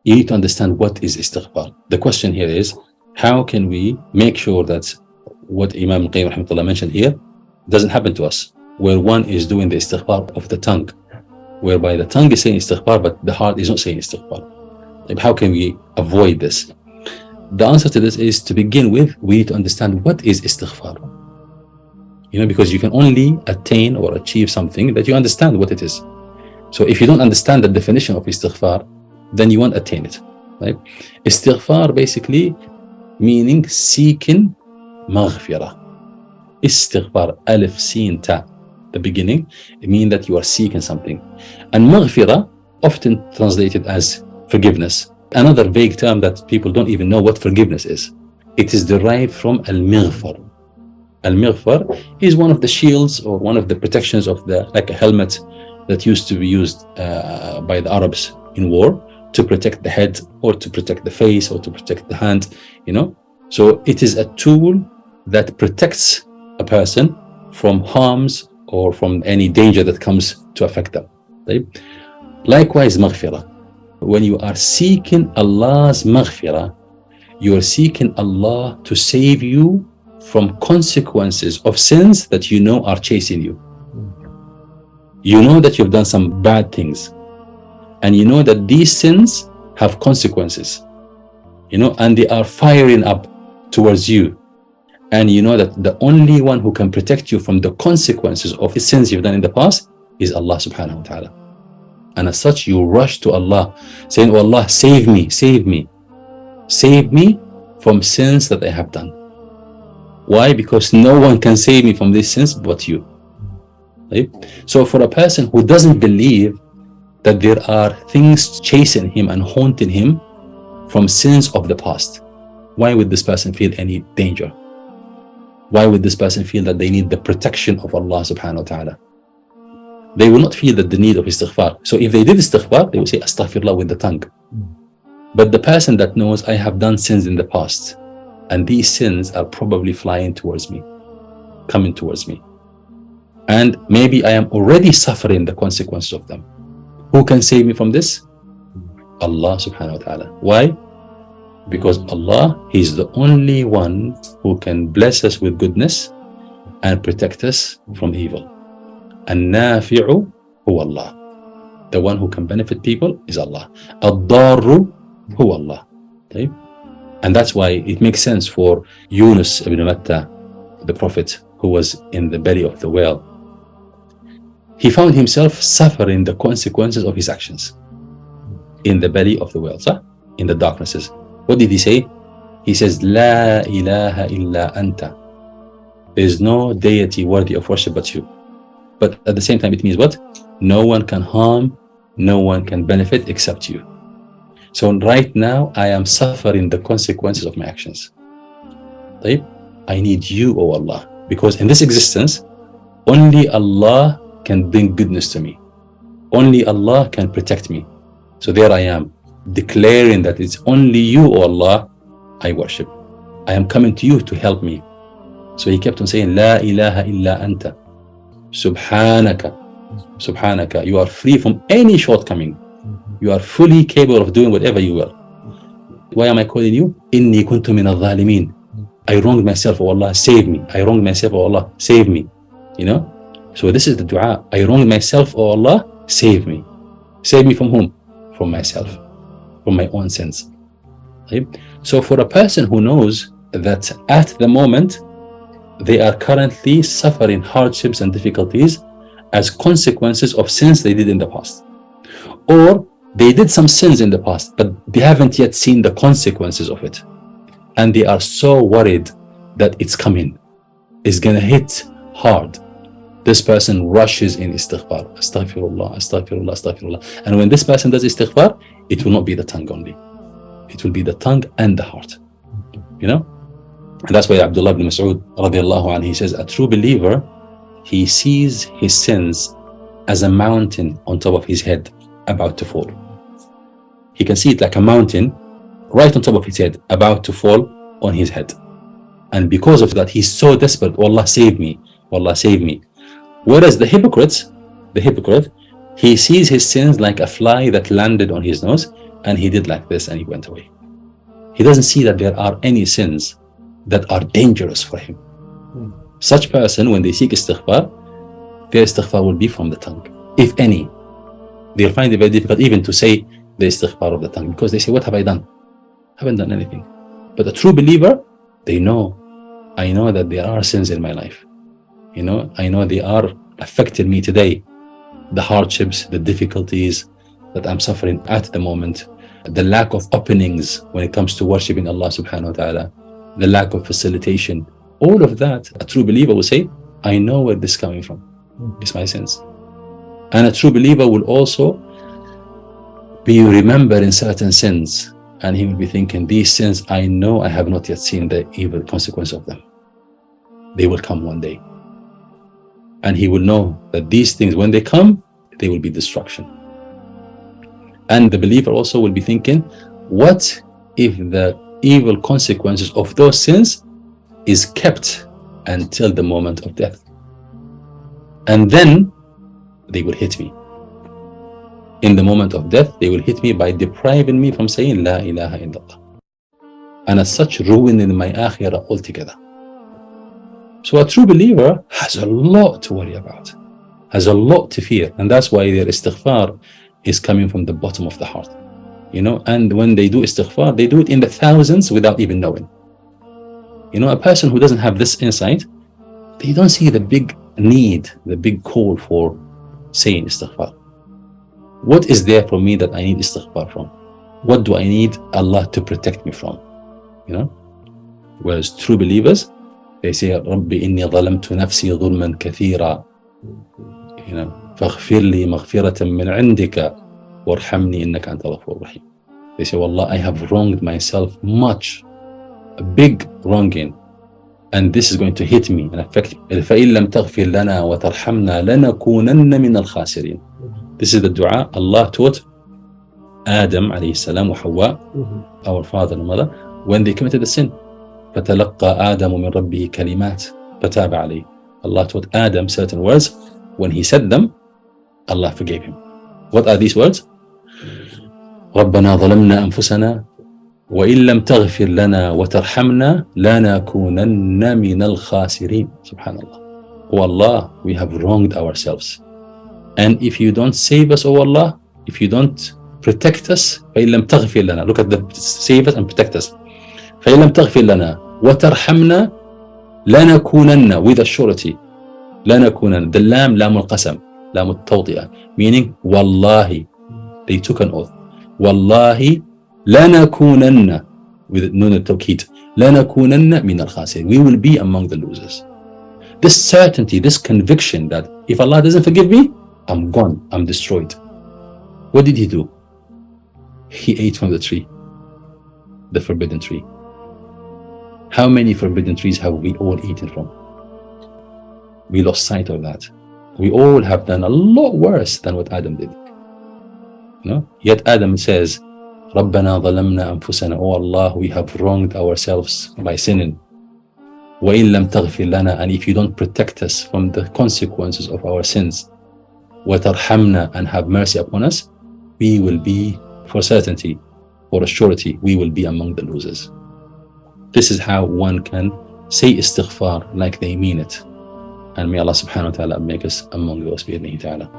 You need to understand what is istighfar. The question here is, how can we make sure that what Imam Qayyim rahmatullah mentioned here doesn't happen to us, where one is doing the istighfar of the tongue, whereby the tongue is saying istighfar, but the heart is not saying istighfar. How can we avoid this? The answer to this is, to begin with, we need to understand what is istighfar. Because you can only attain or achieve something that you understand what it is. So if you don't understand the definition of istighfar, then you won't attain it, right? Istighfar basically meaning seeking maghfirah. Istighfar, alif, sin, ta, the beginning, it means that you are seeking something. And maghfirah, often translated as forgiveness, another vague term that people don't even know what forgiveness is. It is derived from al-maghfar. Al-maghfar is one of the shields or one of the protections of like a helmet that used to be used by the Arabs in war to protect the head or to protect the face or to protect the hand, So it is a tool that protects a person from harms or from any danger that comes to affect them. Right? Likewise, maghfirah. When you are seeking Allah's maghfirah, you are seeking Allah to save you from consequences of sins that you know are chasing you. You know that you've done some bad things, and you know that these sins have consequences, and they are firing up towards you. And you know that the only one who can protect you from the consequences of the sins you've done in the past is Allah subhanahu wa ta'ala. And as such, you rush to Allah saying, "Oh Allah, save me, save me. Save me from sins that I have done." Why? Because no one can save me from these sins but you. Right? So for a person who doesn't believe that there are things chasing him and haunting him from sins of the past, why would this person feel any danger? Why would this person feel that they need the protection of Allah subhanahu wa ta'ala? They will not feel that the need of istighfar. So if they did istighfar, they will say astaghfirullah with the tongue. But the person that knows, I have done sins in the past, and these sins are probably flying towards me, coming towards me, and maybe I am already suffering the consequences of them. Who can save me from this? Allah subhanahu wa ta'ala. Why? Because Allah, He's the only one who can bless us with goodness and protect us from evil. An-nafi'u huwa Allah. The one who can benefit people is Allah. Ad-darru huwa Allah. Okay? And that's why it makes sense for Yunus ibn Matta, the prophet who was in the belly of the whale. He found himself suffering the consequences of his actions in the belly of the whale, in the darknesses. What did he say? He says, La ilaha illa anta. There is no deity worthy of worship but you. But at the same time, it means what? No one can harm, no one can benefit except you. So right now, I am suffering the consequences of my actions. I need you, O Allah, because in this existence, only Allah can bring goodness to me. Only Allah can protect me. So there I am, declaring that it's only you, O Allah, I worship. I am coming to you to help me. So he kept on saying, La ilaha illa anta. Subhanaka. Subhanaka. You are free from any shortcoming. You are fully capable of doing whatever you will. Why am I calling you? Inni kuntu min al-zalimin. I wronged myself, O Allah, save me. I wronged myself, O Allah, save me. So this is the dua. I wronged myself, O Allah, save me. Save me from whom? From myself, from my own sins. Right? So for a person who knows that at the moment they are currently suffering hardships and difficulties as consequences of sins they did in the past, or they did some sins in the past but they haven't yet seen the consequences of it, and they are so worried that it's coming, it's gonna hit hard, this person rushes in istighfar. Astaghfirullah, astaghfirullah, astaghfirullah. And when this person does istighfar, it will not be the tongue only. It will be the tongue and the heart. And that's why Abdullah ibn Mas'ud radiallahu anhu, he says, a true believer, he sees his sins as a mountain on top of his head about to fall. He can see it like a mountain right on top of his head about to fall on his head. And because of that, he's so desperate, oh Allah, save me, oh Allah, save me. Whereas the hypocrite, he sees his sins like a fly that landed on his nose, and he did like this and he went away. He doesn't see that there are any sins that are dangerous for him. Such person, when they seek istighfar, their istighfar will be from the tongue. If any, they'll find it very difficult even to say the istighfar of the tongue, because they say, what have I done? I haven't done anything. But a true believer, they know, I know that there are sins in my life. I know they are affecting me today. The hardships, the difficulties that I'm suffering at the moment, the lack of openings when it comes to worshiping Allah subhanahu wa ta'ala, the lack of facilitation, all of that, a true believer will say, I know where this is coming from. It's my sins. And a true believer will also be remembered in certain sins, and he will be thinking, these sins, I know I have not yet seen the evil consequence of them. They will come one day. And he will know that these things, when they come, they will be destruction. And the believer also will be thinking, what if the evil consequences of those sins is kept until the moment of death? And then they will hit me. In the moment of death, they will hit me by depriving me from saying La ilaha illallah. And as such, ruining my akhirah altogether. So a true believer has a lot to worry about, has a lot to fear. And that's why their istighfar is coming from the bottom of the heart. And when they do istighfar, they do it in the thousands without even knowing. A person who doesn't have this insight, they don't see the big need, the big call for saying istighfar. What is there for me that I need istighfar from? What do I need Allah to protect me from? Whereas true believers, they say, Rabbi inni zalamtu nafsi dhulman kathira, faghfir li maghfiratan min indika warhamni innaka anta ghafurur rahim. They say, Wallah, I have wronged myself much, a big wronging, and this is going to hit me and affect me. فَإِن لَمْ تَغْفِرْ لَنَا وَتَرْحَمْنَا لَنَكُونَنَّ مِنَ الْخَاسِرِينَ. This is the dua Allah taught Adam alayhi salam wa Hawa, our father and mother, when they committed the sin. فَتَلَقَّى آدَمُ مِنْ رَبِّهِ كَلِمَاتٍ فَتَابَ عَلَيْهِ. Allah taught Adam certain words. When he said them, Allah forgave him. What are these words? رَبَّنَا ظَلَمْنَا أَنفُسَنَا وَإِن لَمْ تَغْفِرْ لَنَا وَتَرْحَمْنَا لَنَكُونَنَّ مِنَ الْخَاسِرِينَ. Subhanallah. Oh Allah, we have wronged ourselves. And if you don't save us, oh Allah, if you don't protect us, فَإِن لَمْ تَغْفِرْ لَنَا. Look at the save us and protect us. فَإِن لَمْ تَغْفِرْ لَنَا وَتَرْحَمْنَا لَنَكُونَنَّ, with a surety. لَنَكُونَنَّ. The lam, lam al-qasam, lam al-tawti'ah, meaning wallahi. They took an oath. Wallahi لَنَكُونَنَّ, with nun al-tawkid. لَنَكُونَنَّ مِنَ الْخَاسِرِينَ. We will be among the losers. This certainty, this conviction that if Allah doesn't forgive me, I'm gone, I'm destroyed. What did he do? He ate from the tree, the forbidden tree. How many forbidden trees have we all eaten from? We lost sight of that. We all have done a lot worse than what Adam did. Yet Adam says, رَبَّنَا ظَلَمْنَا أَنفُسَنَا. Oh Allah, we have wronged ourselves by sinning. وَإِن لَمْ تَغْفِرْ لَنَا. And if you don't protect us from the consequences of our sins, وَتَرْحَمْنَا, and have mercy upon us, we will be, for certainty, for a surety, we will be among the losers. This is how one can say istighfar like they mean it. And may Allah subhanahu wa ta'ala make us among those bi-idhnihi ta'ala.